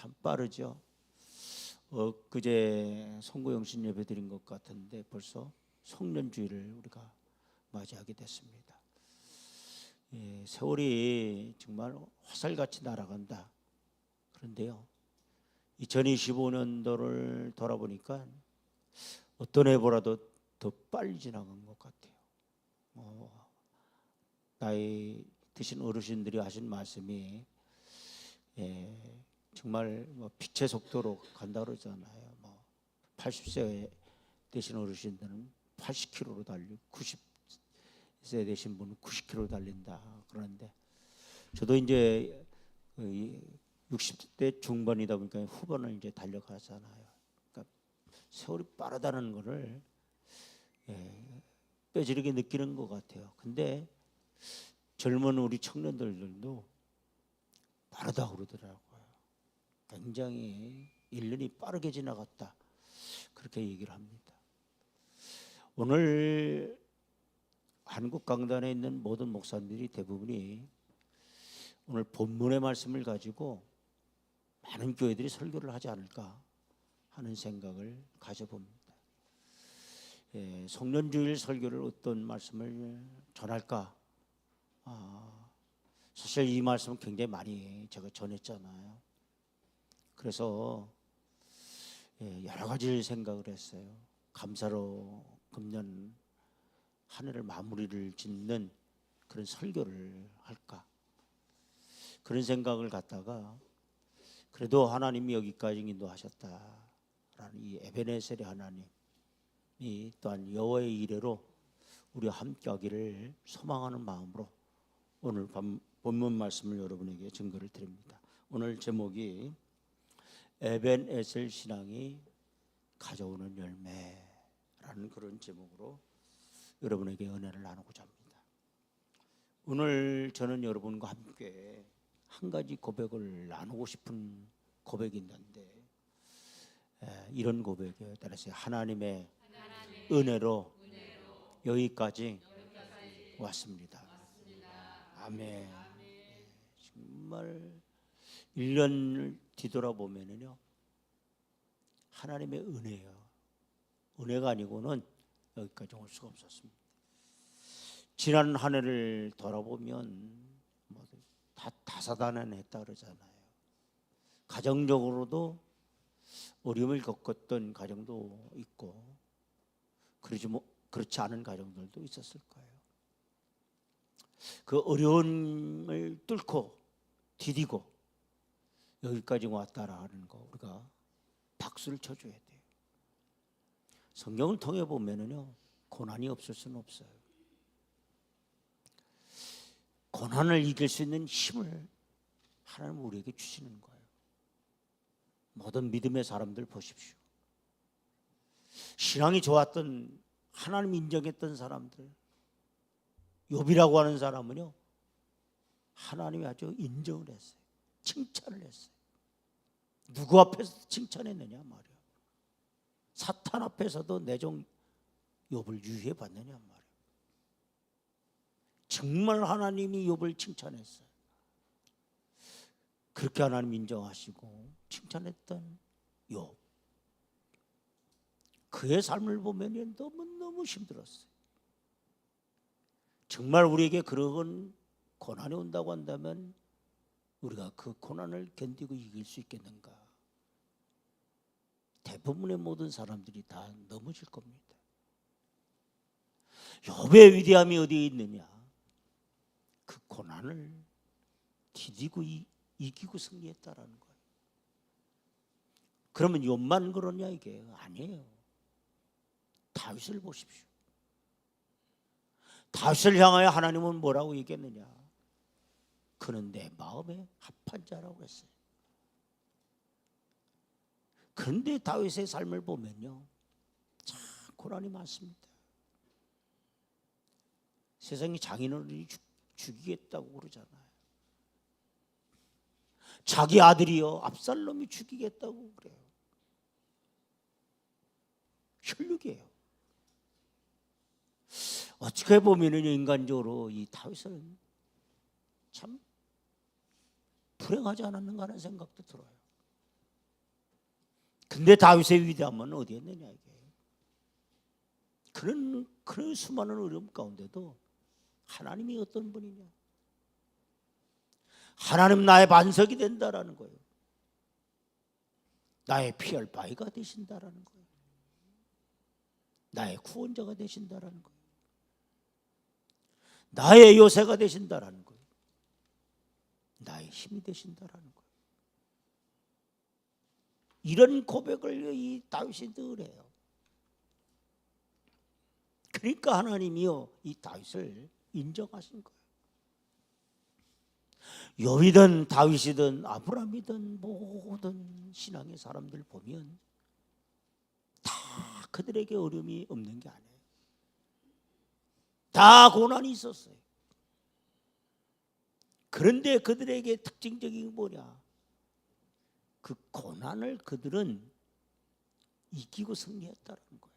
참 빠르죠. 그제 송구영신 예배 드린 것 같은데 벌써 송년주일을 우리가 맞이하게 됐습니다. 세월이 정말 화살같이 날아간다. 그런데요, 2025년도를 돌아보니까 어떤 해보라도 더 빨리 지나간 것 같아요. 나이 드신 어르신들이 하신 말씀이 정말 빛의 속도로 간다 그러잖아요. 80세 되신 어르신들은 80km로 달리고 90세 되신 분은 90km 달린다 그러는데, 저도 이제 60대 중반이다 보니까 후반을 이제 달려가잖아요. 그러니까 세월이 빠르다는 것을 뼈저리게 느끼는 것 같아요. 근데 젊은 우리 청년들도 빠르다고 그러더라고요. 굉장히 1년이 빠르게 지나갔다, 그렇게 얘기를 합니다. 오늘 한국 강단에 있는 모든 목사님들이 대부분이 오늘 본문의 말씀을 가지고 많은 교회들이 설교를 하지 않을까 하는 생각을 가져봅니다. 송년주일 설교를 어떤 말씀을 전할까? 사실 이 말씀은 굉장히 많이 제가 전했잖아요. 그래서 여러 가지 생각을 했어요. 감사로 금년 한 해를 마무리를 짓는 그런 설교를 할까, 그런 생각을 갖다가 그래도 하나님이 여기까지 인도하셨다라는 이 에베네셀의 하나님이 또한 여호와의 이레로 우리와 함께하기를 소망하는 마음으로 오늘 본문 말씀을 여러분에게 증거를 드립니다. 오늘 제목이 에벤에셀 신앙이 가져오는 열매라는 그런 제목으로 여러분에게 은혜를 나누고자 합니다. 오늘 저는 여러분과 함께 한 가지 고백을 나누고 싶은 고백이 있는데, 이런 고백에 따라서 하나님의 은혜로 여기까지 왔습니다. 아멘. 정말 1년을 뒤돌아보면요, 하나님의 은혜예요. 은혜가 아니고는 여기까지 올 수가 없었습니다. 지난 한 해를 돌아보면 다 다사다난했다 그러잖아요. 가정적으로도 어려움을 겪었던 가정도 있고, 그렇지 않은 가정들도 있었을 거예요. 그 어려움을 뚫고 디디고 여기까지 왔다라는 거 우리가 박수를 쳐줘야 돼요. 성경을 통해 보면은요, 고난이 없을 수는 없어요. 고난을 이길 수 있는 힘을 하나님 우리에게 주시는 거예요. 모든 믿음의 사람들 보십시오. 신앙이 좋았던, 하나님 인정했던 사람들, 욥이라고 하는 사람은요, 하나님이 아주 인정을 했어요. 칭찬을 했어요. 누구 앞에서 칭찬했느냐 말이야. 사탄 앞에서도 내 종 욥을 유해 받느냐 말이야. 정말 하나님이 욥을 칭찬했어요. 그렇게 하나님 인정하시고 칭찬했던 욥, 그의 삶을 보면 너무너무 힘들었어요. 정말 우리에게 그런 고난이 온다고 한다면 우리가 그 고난을 견디고 이길 수 있겠는가? 대부분의 모든 사람들이 다 넘어질 겁니다. 욥의 위대함이 어디에 있느냐? 그 고난을 디디고 이기고 승리했다라는 거예요. 그러면 욥만 그러냐? 이게 아니에요. 다윗을 보십시오. 다윗을 향하여 하나님은 뭐라고 얘기했느냐? 그는 내 마음에 합한 자라고 했어요. 그런데 다윗의 삶을 보면요, 참 고난이 많습니다. 세상이 장인어른이 죽이겠다고 그러잖아요. 자기 아들이요, 압살롬이 죽이겠다고 그래요. 혈육이에요. 어떻게 보면 인간적으로 이 다윗은 참 불행하지 않았는가 하는 생각도 들어요. 근데 다윗의 위대함은 어디에 있느냐 이게. 그런 수많은 어려움 가운데도 하나님이 어떤 분이냐. 하나님 나의 반석이 된다라는 거예요. 나의 피할 바위가 되신다라는 거예요. 나의 구원자가 되신다라는 거예요. 나의 요새가 되신다라는 거예요. 나의 힘이 되신다라는 거예요. 이런 고백을 이 다윗이 늘 해요. 그러니까 하나님이요 이 다윗을 인정하신 거예요. 욥이든 다윗이든 아브라함이든 모든 신앙의 사람들 보면 다 그들에게 어려움이 없는 게 아니에요. 다 고난이 있었어요. 그런데 그들에게 특징적인 게 뭐냐? 그 고난을 그들은 이기고 승리했다는 거예요.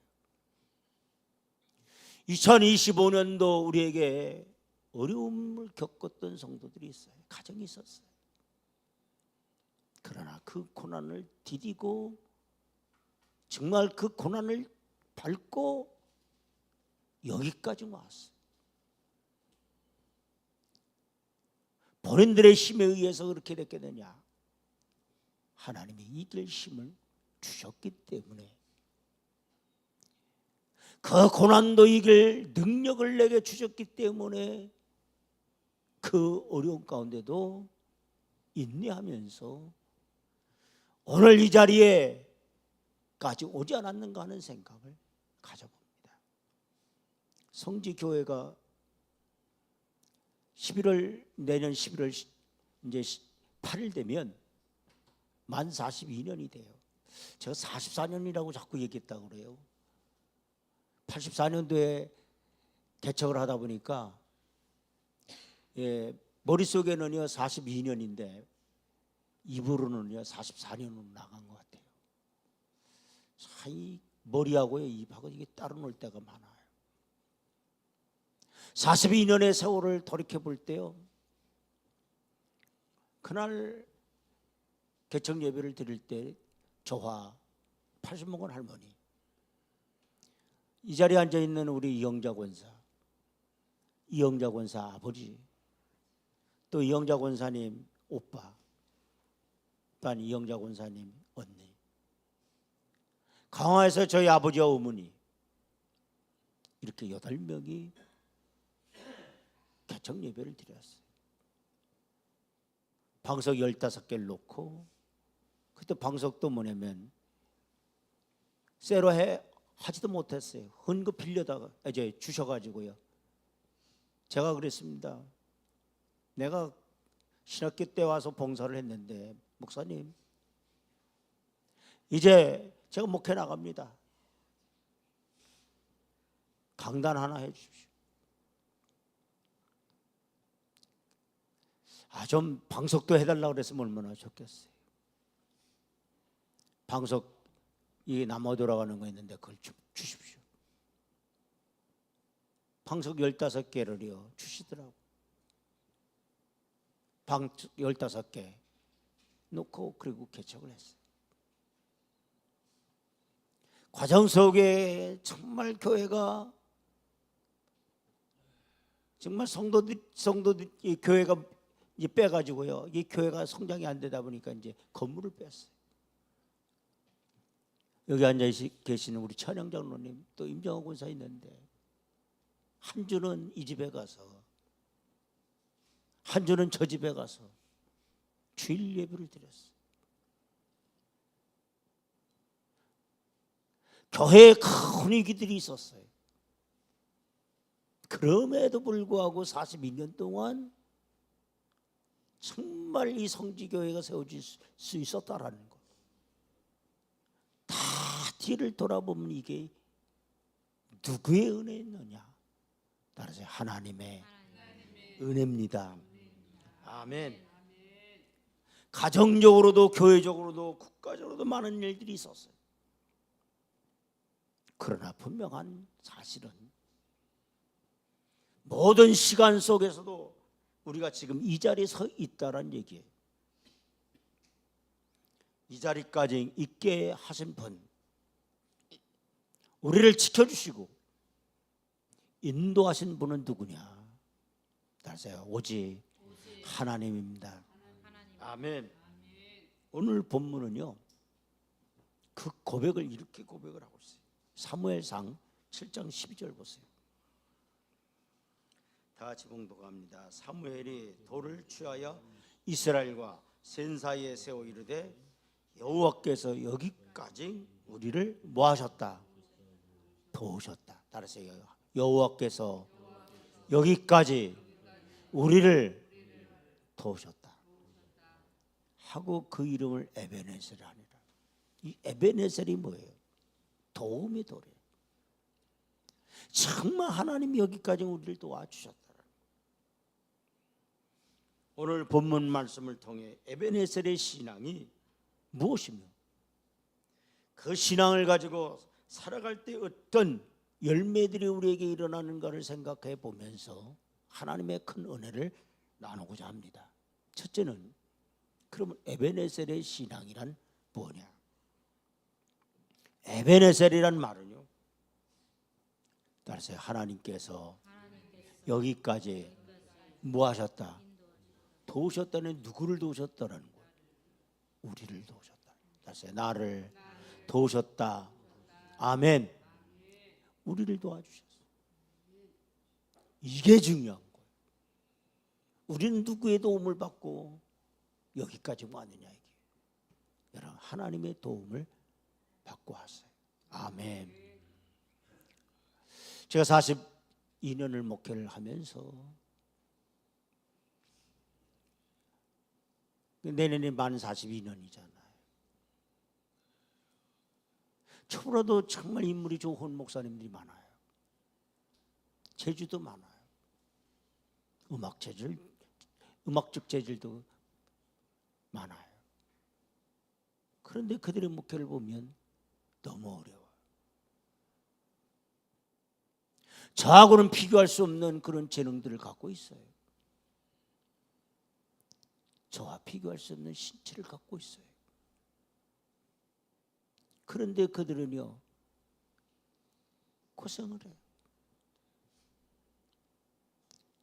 2025년도 우리에게 어려움을 겪었던 성도들이 있어요. 가정이 있었어요. 그러나 그 고난을 디디고 정말 그 고난을 밟고 여기까지 왔어요. 본인들의 힘에 의해서 그렇게 됐겠느냐? 하나님이 이길 힘을 주셨기 때문에 그 고난도 이길 능력을 내게 주셨기 때문에 그 어려운 가운데도 인내하면서 오늘 이 자리에까지 오지 않았는가 하는 생각을 가져봅니다. 성지교회가 내년 11월 이제 8일 되면 만 42년이 돼요. 제가 44년이라고 자꾸 얘기했다고 그래요. 84년도에 개척을 하다 보니까 머릿속에는요 42년인데 입으로는요 44년으로 나간 것 같아요. 이 머리하고요 입하고 이게 따로 놀 때가 많아요. 42년의 세월을 돌이켜 볼 때요, 그날 개척 예배를 드릴 때 저와 80 먹은 할머니, 이 자리에 앉아 있는 우리 이영자 권사 아버지, 또 이영자 권사님 오빠, 또한 이영자 권사님 언니, 강화에서 저희 아버지와 어머니, 이렇게 8명이 개척 예배를 드렸어요. 방석 15개를 놓고, 그때 방석도 뭐냐면 쇠로 하지도 못했어요. 헌금 빌려다가 이제 주셔가지고요. 제가 그랬습니다. 내가 신학교 때 와서 봉사를 했는데 목사님 이제 제가 목회 나갑니다. 강단 하나 해주십시오. 좀 방석도 해달라고 그랬으면 얼마나 좋겠어요. 방석 이게 남아 돌아가는 거 있는데 그걸 주십시오. 방석 15개를요 주시더라고. 방석 15개 놓고 그리고 개척을 했어요. 과정 속에 정말 교회가 정말 성도들 이 교회가 이제 빼가지고요, 이 교회가 성장이 안 되다 보니까 이제 건물을 뺐어요. 여기 앉아 계시는 우리 천영 장로님, 또 임정호 권사 있는데 한 주는 이 집에 가서 한 주는 저 집에 가서 주일 예배를 드렸어요. 교회에 큰 위기들이 있었어요. 그럼에도 불구하고 42년 동안 정말 이 성지교회가 세워질 수 있었다라는 것. 다 뒤를 돌아보면 이게 누구의 은혜였느냐? 따라서 하나님의 은혜입니다. 아멘. 가정적으로도 교회적으로도 국가적으로도 많은 일들이 있었어요. 그러나 분명한 사실은 모든 시간 속에서도 우리가 지금 이 자리에 서 있다는 얘기예요. 이 자리까지 있게 하신 분, 우리를 지켜주시고 인도하신 분은 누구냐? 따라서요, 오직 하나님입니다. 아멘. 오늘 본문은요, 그 고백을 이렇게 고백을 하고 있어요. 사무엘상 7장 12절 보세요. 다 같이 봉독합니다. 사무엘이 돌을 취하여 이스라엘과 센 사이에 세워 이르되 여호와께서 여기까지 우리를 뭐 하셨다? 도우셨다. 따라서요, 여호와께서 여기까지 우리를 도우셨다 하고 그 이름을 에베네셀이라 하니라. 이 에베네셀이 뭐예요? 도움의 돌이에요. 정말 하나님이 여기까지 우리를 도와주셨다. 오늘 본문 말씀을 통해 에베네셀의 신앙이 무엇이며 그 신앙을 가지고 살아갈 때 어떤 열매들이 우리에게 일어나는가를 생각해 보면서 하나님의 큰 은혜를 나누고자 합니다. 첫째는, 그러면 에베네셀의 신앙이란 뭐냐? 에베네셀이란 말은요, 따라서 하나님께서 여기까지 뭐 하셨다? 도우셨다는, 누구를 도우셨다는 거예요? 우리를 도우셨다. 따라서 나를 도우셨다. 아멘. 우리를 도와주셨어요. 이게 중요한 거예요. 우리는 누구의 도움을 받고 여기까지 왔느냐, 이게. 여러분, 하나님의 도움을 받고 왔어요. 아멘. 제가 42년을 목회를 하면서 내년에 만 42년이잖아요. 저보다도 정말 인물이 좋은 목사님들이 많아요. 재주도 많아요. 음악적 재질도 많아요. 그런데 그들의 목회를 보면 너무 어려워요. 저하고는 비교할 수 없는 그런 재능들을 갖고 있어요. 저와 비교할 수 없는 신체를 갖고 있어요. 그런데 그들은요, 고생을 해요.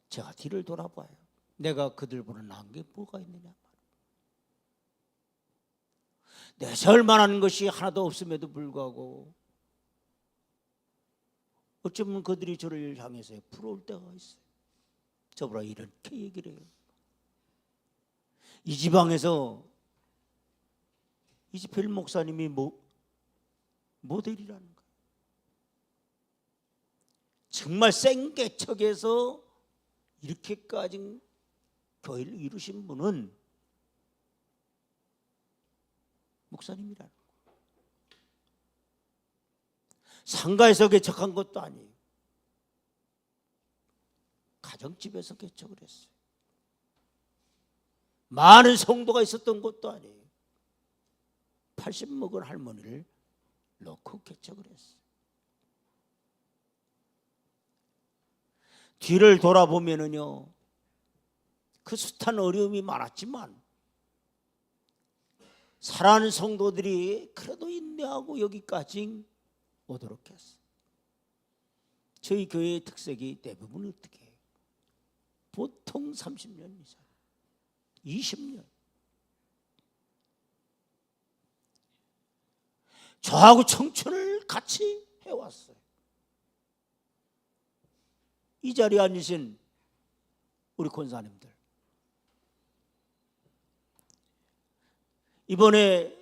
제가 뒤를 돌아봐요. 내가 그들보다 나은 게 뭐가 있느냐. 내세울 만한 것이 하나도 없음에도 불구하고 어쩌면 그들이 저를 향해서 부러울 때가 있어요. 저보다 이렇게 얘기를 해요. 이 지방에서 이집벨 목사님이 모델이라는 거예요. 정말 생개척에서 이렇게까지 교회를 이루신 분은 목사님이라는 거예요. 상가에서 개척한 것도 아니에요. 가정집에서 개척을 했어요. 많은 성도가 있었던 것도 아니에요. 80 먹은 할머니를 놓고 개척을 했어요. 뒤를 돌아보면은요, 그 숱한 어려움이 많았지만 사랑하는 성도들이 그래도 인내하고 여기까지 오도록 했어요. 저희 교회의 특색이 대부분 어떻게 해요? 보통 30년 이상, 20년. 저하고 청춘을 같이 해왔어요. 이 자리에 앉으신 우리 권사님들, 이번에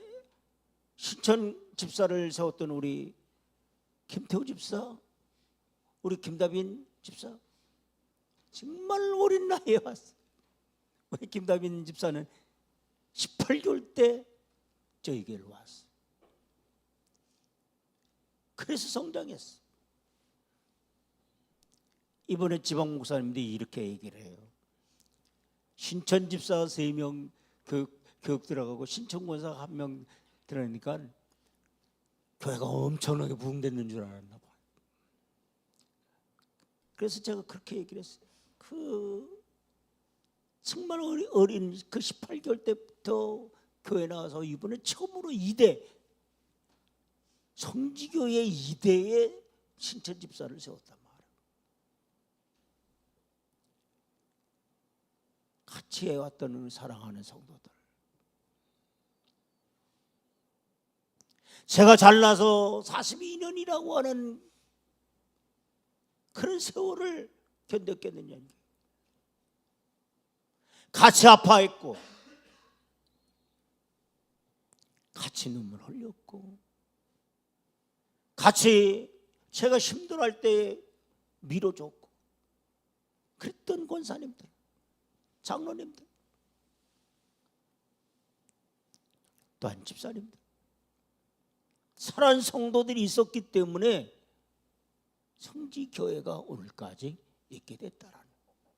신천 집사를 세웠던 우리 김태우 집사, 우리 김다빈 집사, 정말 어린 나이에 왔어요. 우리 김다빈 집사는 18개월 때 저에게로 왔어요. 그래서 성장했어요. 이번에 지방 목사님들이 이렇게 얘기를 해요. 신천 집사 3명 교육 들어가고 신천 권사 1명 들어가니까 교회가 엄청나게 부흥됐는 줄 알았나 봐요. 그래서 제가 그렇게 얘기를 했어요. 정말 어린 그 18개월 때부터 교회 나와서 이번에 처음으로 2대 성지교회 2대의 신천 집사를 세웠단 말이에요. 같이 해왔던 사랑하는 성도들, 제가 잘나서 42년이라고 하는 그런 세월을 견뎠겠느냐. 같이 아파했고 같이 눈물 흘렸고 같이 제가 힘들어할 때 밀어줬고 그랬던 권사님들, 장로님들, 또한 집사님들, 사랑하는 성도들이 있었기 때문에 성지교회가 오늘까지 있게 됐다라는 거예요.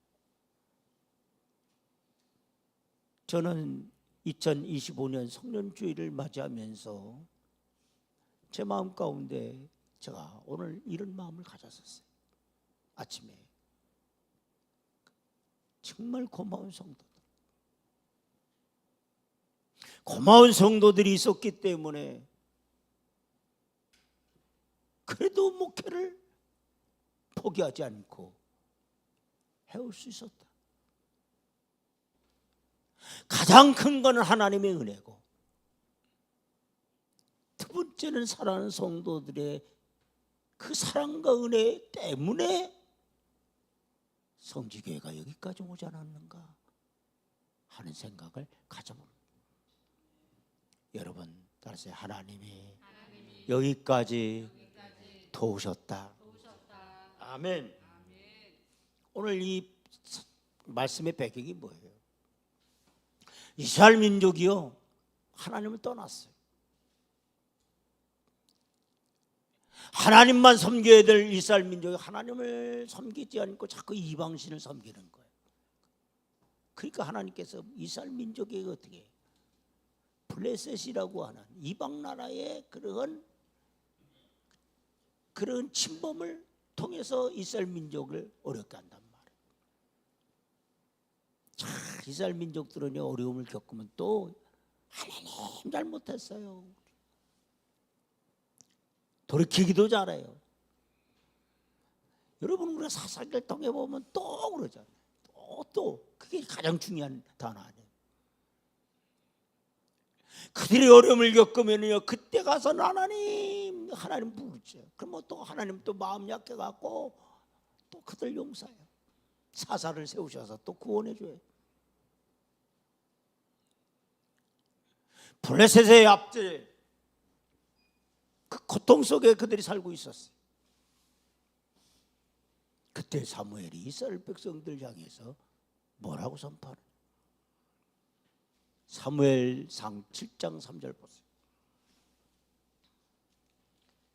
저는 2025년 성년주의를 맞이하면서 제 마음 가운데 제가 오늘 이런 마음을 가졌었어요. 아침에 정말 고마운 성도들이 있었기 때문에 그래도 목회를 포기하지 않고 해올 수 있었다. 가장 큰 것은 하나님의 은혜고, 두 번째는 사랑하는 성도들의 그 사랑과 은혜 때문에 성지교회가 여기까지 오지 않았는가 하는 생각을 가져봅니다. 여러분 따라서 하나님이 여기까지 도우셨다. 아멘. 오늘 이 말씀의 배경이 뭐예요? 이스라엘 민족이요, 하나님을 떠났어요. 하나님만 섬겨야 될 이스라엘 민족이 하나님을 섬기지 않고 자꾸 이방신을 섬기는 거예요. 그러니까 하나님께서 이스라엘 민족에게 어떻게 해요? 블레셋이라고 하는 이방 나라의 그런 침범을 통해서 이스라엘 민족을 어렵게 한단 말이에요. 자, 이스라엘 민족들은 어려움을 겪으면 또 하나님 잘못했어요, 돌이키기도 잘해요. 여러분 우리가 사사기를 통해 보면 또 그러잖아요. 또 그게 가장 중요한 단어 아니에요. 그들이 어려움을 겪으면요, 그때 가서 하나님 부르죠. 그러면 또 하나님 또 마음 약해갖고 또 그들 용서해요. 사사를 세우셔서 또 구원해줘요. 블레셋의 앞들 그 고통 속에 그들이 살고 있었어요. 그때 사무엘이 이스라엘 백성들 향해서 뭐라고 선포하는? 사무엘상 7장 3절 보세요.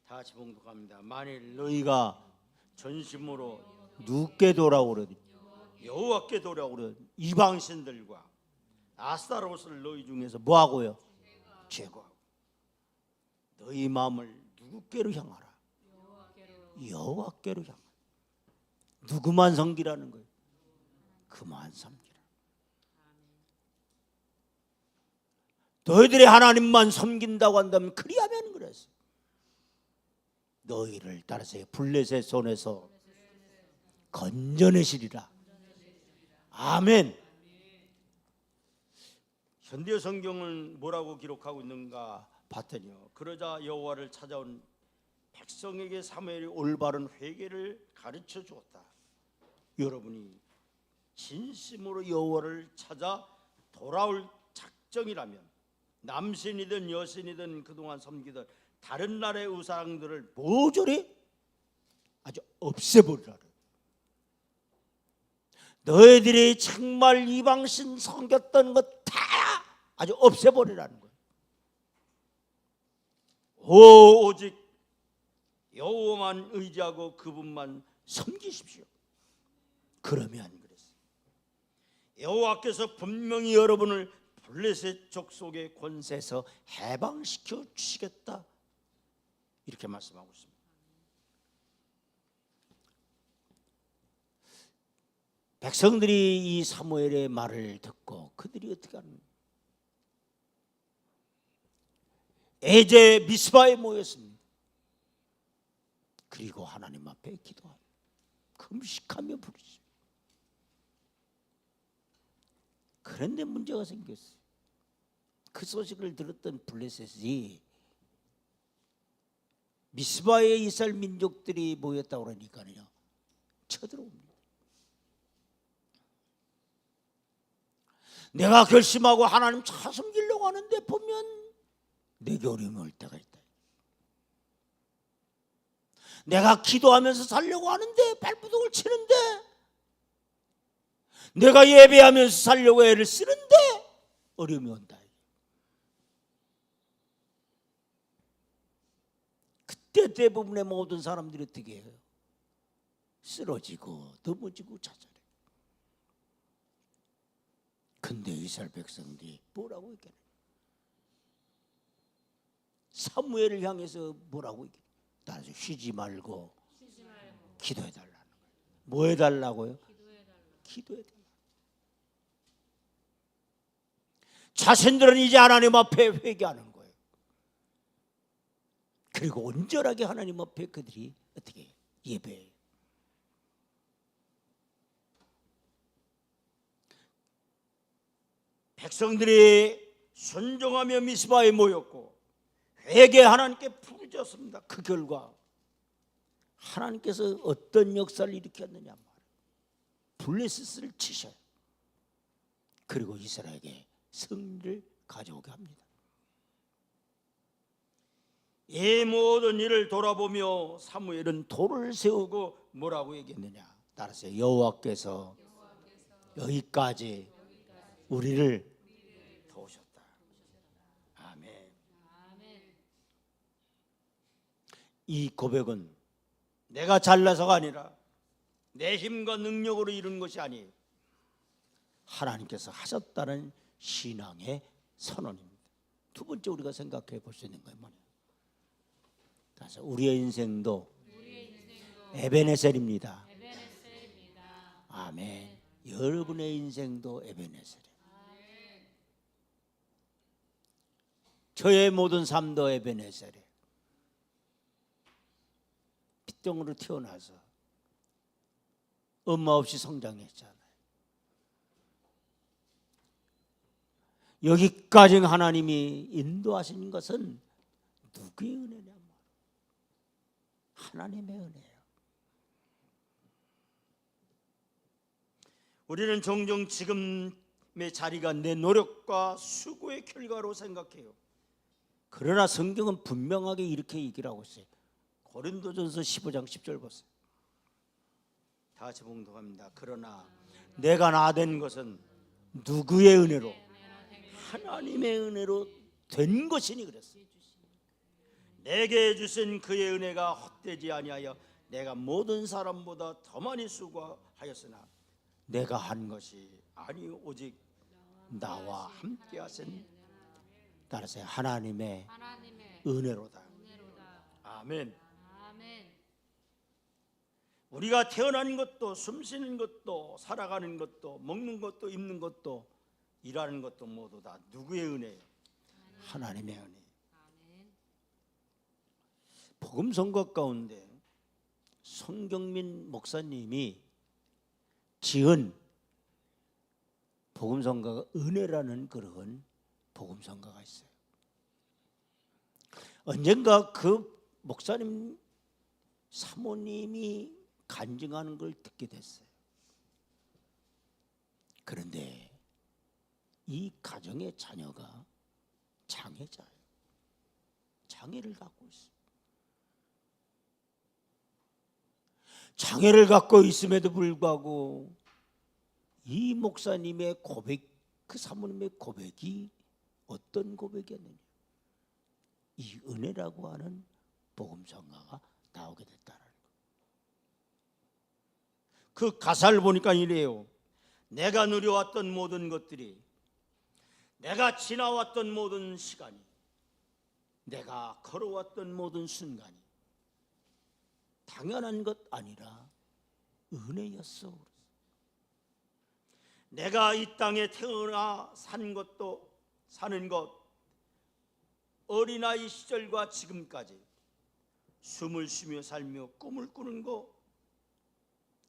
다 같이 봉독합니다. 만일 너희가 전심으로 누구께 돌아오려니 여호와께 돌아오려니 이방신들과 아스타롯을 너희 중에서 뭐하고요? 제거하고 너희 마음을 누구께로 향하라? 여호와께로 향하라. 누구만 섬기라는 거예요? 그만 섬기라. 너희들이 하나님만 섬긴다고 한다면 그리하면 그랬어요. 너희를 따라서 블레셋 손에서 건져내시리라. 아멘. 현대 성경은 뭐라고 기록하고 있는가 봤더니요, 그러자 여호와를 찾아온 백성에게 사무엘이 올바른 회개를 가르쳐 주었다. 여러분이 진심으로 여호와를 찾아 돌아올 작정이라면 남신이든 여신이든 그동안 섬기던 다른 나라의 우상들을 모조리 아주 없애버리라. 너희들이 정말 이방신 섬겼던 것 다 아주 없애버리라는 거예요. 오직 여호와만 의지하고 그분만 섬기십시오. 그러면 그랬어요. 여호와께서 분명히 여러분을 블레셋 족속의 권세에서 해방시켜 주시겠다, 이렇게 말씀하고 있습니다. 백성들이 이 사무엘의 말을 듣고 그들이 어떻게 하는 거예요? 에제 미스바에 모였습니다. 그리고 하나님 앞에 기도하며 금식하며 부르죠. 그런데 문제가 생겼어요. 그 소식을 들었던 블레셋이 미스바에 이스라엘 민족들이 모였다고 그러니까요, 쳐들어옵니다. 내가 결심하고 하나님 차 섬기려고 하는데 보면 내게 어려움이 올 때가 있다. 내가 기도하면서 살려고 하는데 발부둥을 치는데, 내가 예배하면서 살려고 애를 쓰는데 어려움이 온다. 그때 대부분의 모든 사람들이 어떻게 해요? 쓰러지고 넘어지고 자살해. 근데 이스라엘 백성들이 뭐라고 얘기해? 사무엘을 향해서 뭐라고 얘기해? 따라서 쉬지 말고 기도해달라는 거예요. 뭐 해달라고요? 기도해달라. 자신들은 이제 하나님 앞에 회개하는 거예요. 그리고 온전하게 하나님 앞에 그들이 어떻게 해요? 예배해요. 백성들이 순종하며 미스바에 모였고 회개 하나님께 부르짖었습니다. 그 결과 하나님께서 어떤 역사를 일으켰느냐 말이에요. 블레셋을 치셔요. 그리고 이스라엘에게 승리를 가져오게 합니다. 이 모든 일을 돌아보며 사무엘은 돌을 세우고 뭐라고 얘기했느냐? 따라서 여호와께서 여기까지 우리를 도우셨다. 아멘. 이 고백은 내가 잘나서가 아니라 내 힘과 능력으로 이룬 것이 아니에요. 하나님께서 하셨다는 신앙의 선언입니다. 두 번째 우리가 생각해 볼 수 있는 건 뭐냐? 그래서 우리의 인생도 에베네셀입니다. 아멘. 여러분의 인생도 에베네셀이에요. 저의 모든 삶도 에베네셀이에요. 핏덩으로 태어나서 엄마 없이 성장했잖아요. 여기까지 하나님이 인도하신 것은 누구의 은혜냐? 하나님의 은혜예요. 우리는 종종 지금의 자리가 내 노력과 수고의 결과로 생각해요. 그러나 성경은 분명하게 이렇게 얘기를 하고 있어요. 고린도전서 15장 10절 보세요. 다 같이 봉독합니다. 그러나 내가 나된 것은 누구의 은혜로? 하나님의 은혜로 된 것이니 그랬어요. 내게 주신 그의 은혜가 헛되지 아니하여 내가 모든 사람보다 더 많이 수고하였으나 내가 한 것이 아니 오직 나와 함께 하신 따라서 하나님의 은혜로다. 아멘. 우리가 태어난 것도 숨쉬는 것도 살아가는 것도 먹는 것도 입는 것도 일하는 것도 모두 다 누구의 은혜예요? 하나님의 은혜. 복음 선거 가운데 성경민 목사님이 지은 복음 선거가 은혜라는 그런 복음 선거가 있어요. 언젠가 그 목사님 사모님이 간증하는 걸 듣게 됐어요. 그런데 이 가정의 자녀가 장애자예요. 장애를 갖고 있어요. 장애를 갖고 있음에도 불구하고 이 목사님의 고백, 그 사모님의 고백이 어떤 고백이었느냐? 이 은혜라고 하는 복음성가가 나오게 됐다는 거예요. 그 가사를 보니까 이래요. 내가 누려왔던 모든 것들이, 내가 지나왔던 모든 시간이, 내가 걸어왔던 모든 순간이 당연한 것 아니라 은혜였어. 내가 이 땅에 태어나 산 것도 사는 것, 어린아이 시절과 지금까지 숨을 쉬며 살며 꿈을 꾸는 거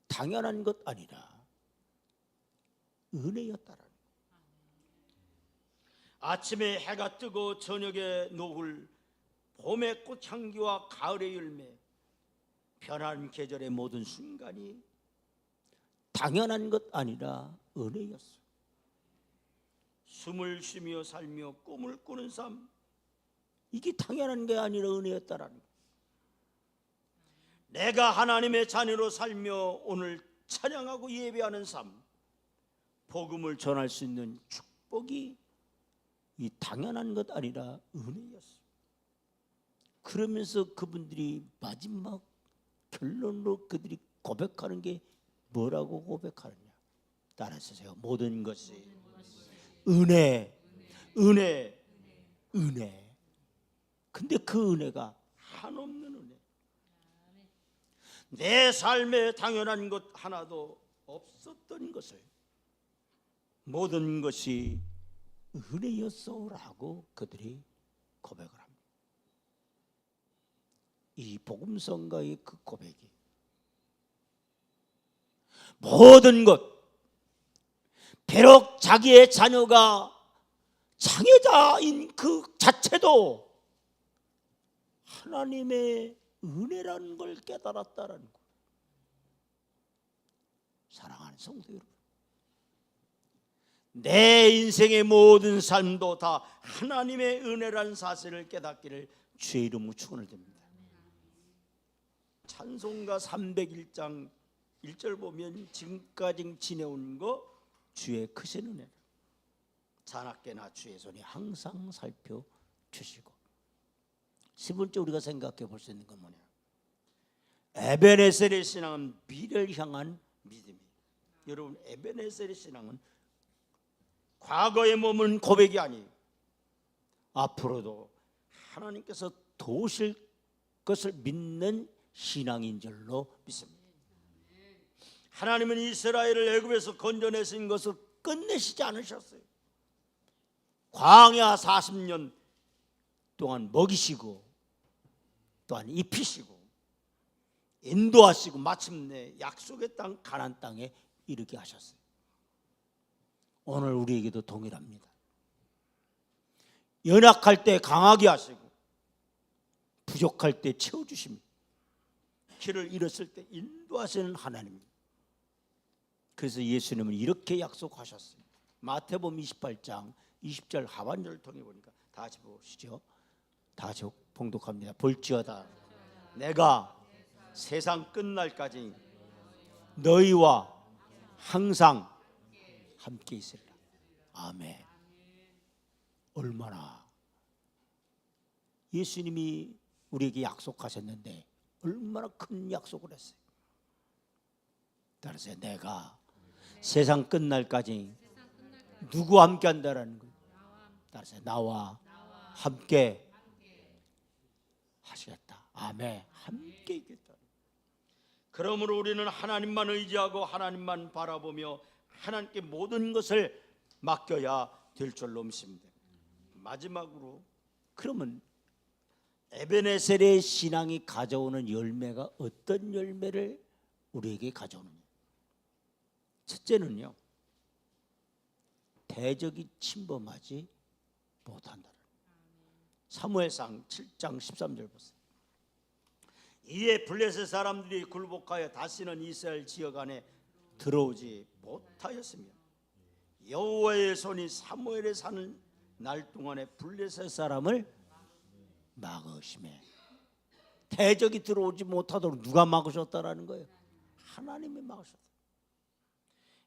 당연한 것 아니라 은혜였다라는 거예요. 아침에 해가 뜨고 저녁에 노을, 봄의 꽃향기와 가을의 열매, 변하는 계절의 모든 순간이 당연한 것 아니라 은혜였어요. 숨을 쉬며 살며 꿈을 꾸는 삶, 이게 당연한 게 아니라 은혜였다라는 거예요. 내가 하나님의 자녀로 살며 오늘 찬양하고 예배하는 삶, 복음을 전할 수 있는 축복이 이 당연한 것 아니라 은혜였어요. 그러면서 그분들이 마지막 결론으로 그들이 고백하는 게 뭐라고 고백하느냐? 따라하세요. 모든 것이 은혜, 은혜, 은혜. 근데 그 은혜가 한없는 은혜. 내 삶에 당연한 것 하나도 없었던 것을 모든 것이 은혜였소라고 그들이 고백을 합니다. 이 복음성가의 그 고백이 모든 것, 비록 자기의 자녀가 장애자인 그 자체도 하나님의 은혜라는 걸 깨달았다라는 것. 사랑하는 성도 여러분, 내 인생의 모든 삶도 다 하나님의 은혜라는 사실을 깨닫기를 주의 이름으로 축원을 드립니다. 찬송가 301장 1절 보면 지금까지 지내온 거 주의 크신 은혜라. 자나깨나 주의 손이 항상 살펴주시고. 10번째 우리가 생각해 볼 수 있는 건 뭐냐? 에베네셀의 신앙은 미래를 향한 믿음이에요. 여러분, 에베네셀의 신앙은 과거에 머무는 고백이 아니에요. 앞으로도 하나님께서 도우실 것을 믿는 신앙인 줄로 믿습니다. 하나님은 이스라엘을 애굽에서 건져내신 것을 끝내시지 않으셨어요. 광야 40년 동안 먹이시고 또한 입히시고 인도하시고 마침내 약속의 땅 가나안 땅에 이르게 하셨어요. 오늘 우리에게도 동일합니다. 연약할 때 강하게 하시고 부족할 때 채워주십니다. 길을 잃었을 때 인도하시는 하나님입니다. 그래서 예수님은 이렇게 약속하셨어요. 마태복음 28장 20절 하반절을 통해 보니까 다 같이 보시죠. 다 같이 봉독합니다. 볼지어다 내가 세상 끝날까지 너희와 항상 함께 있으리라. 아멘. 얼마나 예수님이 우리에게 약속하셨는데 얼마나 큰 약속을 했어요. 따라서 내가 세상 끝날까지 누구와 함께 한다라는 거예요. 따라서 나와 함께 하시겠다. 아멘. 함께 있겠다. 그러므로 우리는 하나님만 의지하고 하나님만 바라보며 하나님께 모든 것을 맡겨야 될 줄로 믿습니다. 마지막으로 그러면 에베네셀의 신앙이 가져오는 열매가 어떤 열매를 우리에게 가져오느냐? 첫째는요, 대적이 침범하지 못한다. 사무엘상 7장 13절 보세요. 이에 블레셋 사람들이 굴복하여 다시는 이스라엘 지역 안에 들어오지 못하였으며 여호와의 손이 사무엘에 사는 날 동안에 블레셋 사람을 막으시매. 대적이 들어오지 못하도록 누가 막으셨다라는 거예요? 하나님이 막으셨다.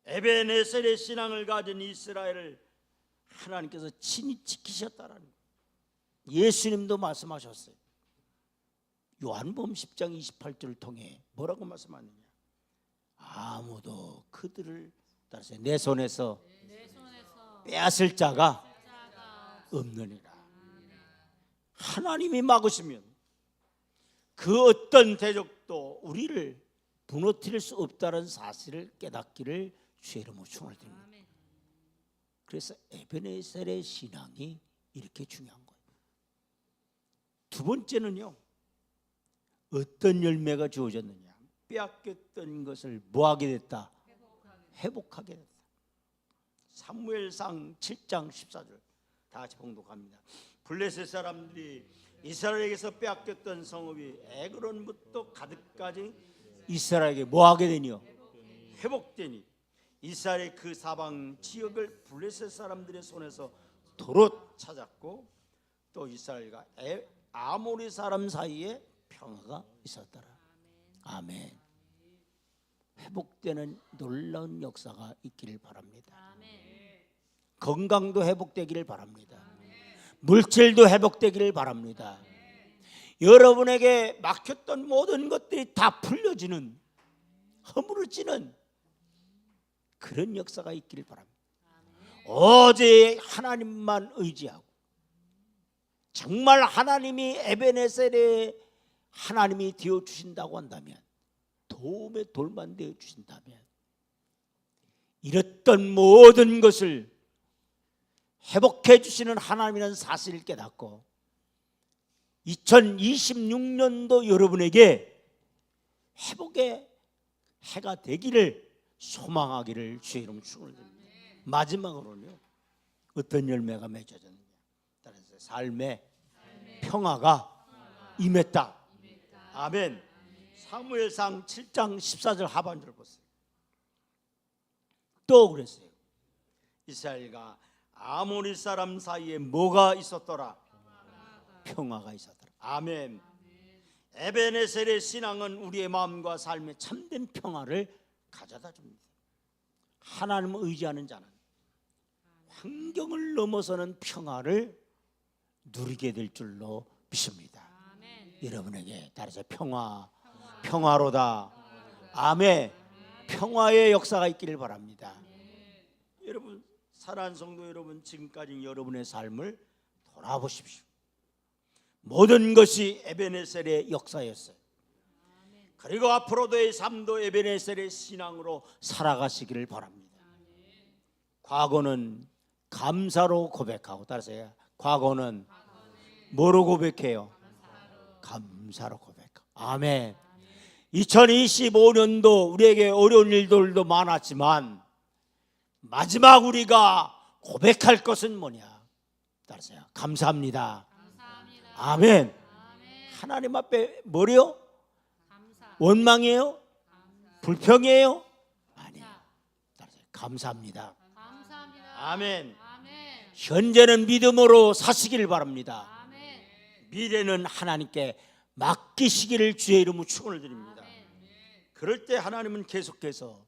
에베네셀의 신앙을 가진 이스라엘을 하나님께서 친히 지키셨다라는 거예요. 예수님도 말씀하셨어요. 요한복음 10장 28절을 통해 뭐라고 말씀하느냐? 아무도 그들을 따라서 내 손에서 빼앗을 자가 없느니라. 하나님이 막으시면 그 어떤 대적도 우리를 무너뜨릴 수 없다는 사실을 깨닫기를 주의 이름으로 축원을 드립니다. 그래서 에베네셀의 신앙이 이렇게 중요한 거예요. 두 번째는요, 어떤 열매가 주어졌느냐? 빼앗겼던 것을 뭐하게 됐다? 회복하게 됐다. 사무엘상 7장 14절 다 같이 봉독합니다. 블레셋 사람들이 이스라엘에게서 빼앗겼던 성읍이 에그론부터 가드까지 이스라엘에게 뭐하게 되니요? 회복되니 이스라엘의 그 사방 지역을 블레셋 사람들의 손에서 도로 찾았고 또 이스라엘과 아모리 사람 사이에 평화가 있었더라. 아멘. 회복되는 놀라운 역사가 있기를 바랍니다. 건강도 회복되기를 바랍니다. 물질도 회복되기를 바랍니다. 여러분에게 막혔던 모든 것들이 다 풀려지는, 허물어지는 그런 역사가 있기를 바랍니다. 오직 하나님만 의지하고 정말 하나님이 에베네셀의 하나님이 되어 주신다고 한다면, 도움의 돌만 되어 주신다면 잃었던 모든 것을 회복해 주시는 하나님이라는 사실을 깨닫고 2026년도 여러분에게 회복의 해가 되기를 소망하기를 주의 이름으로 축원드립니다. 마지막으로는요, 어떤 열매가 맺어졌느냐? 따라서 삶의 평화가 임했다. 아멘. 사무엘상 7장 14절 하반절을 보세요. 또 그랬어요. 이스라엘과 아모리 사람 사이에 뭐가 있었더라? 평화가 있었더라. 아멘. 에베네셀의 신앙은 우리의 마음과 삶에 참된 평화를 가져다 줍니다. 하나님을 의지하는 자는 환경을 넘어서는 평화를 누리게 될 줄로 믿습니다. 여러분에게 따라서 평화로다. 아멘. 평화의 역사가 있기를 바랍니다. 여러분, 사랑하는 성도 여러분, 지금까지 여러분의 삶을 돌아보십시오. 모든 것이 에베네셀의 역사였어요. 그리고 앞으로도의 삶도 에베네셀의 신앙으로 살아가시기를 바랍니다. 과거는 감사로 고백하고, 따라서 과거는 뭐로 고백해요? 감사로 고백하고. 아멘. 2025년도 우리에게 어려운 일들도 많았지만 마지막 우리가 고백할 것은 뭐냐? 따라서요, 감사합니다. 아멘. 하나님 앞에 뭐래요? 원망이에요? 불평이에요? 아니에요. 따라서요, 감사합니다. 아멘. 현재는 믿음으로 사시기를 바랍니다. 미래는 하나님께 맡기시기를 주의 이름으로 축원을 드립니다. 그럴 때 하나님은 계속해서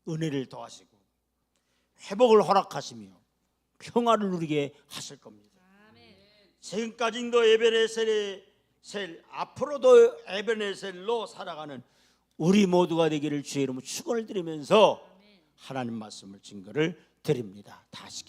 은혜를 더하시고 회복을 허락하시며 평화를 누리게 하실 겁니다. 지금까지도 에베네셀, 앞으로도 에베네셀로 살아가는 우리 모두가 되기를 주의 이름으로 축원을 드리면서 하나님 말씀을 증거를 드립니다. 다시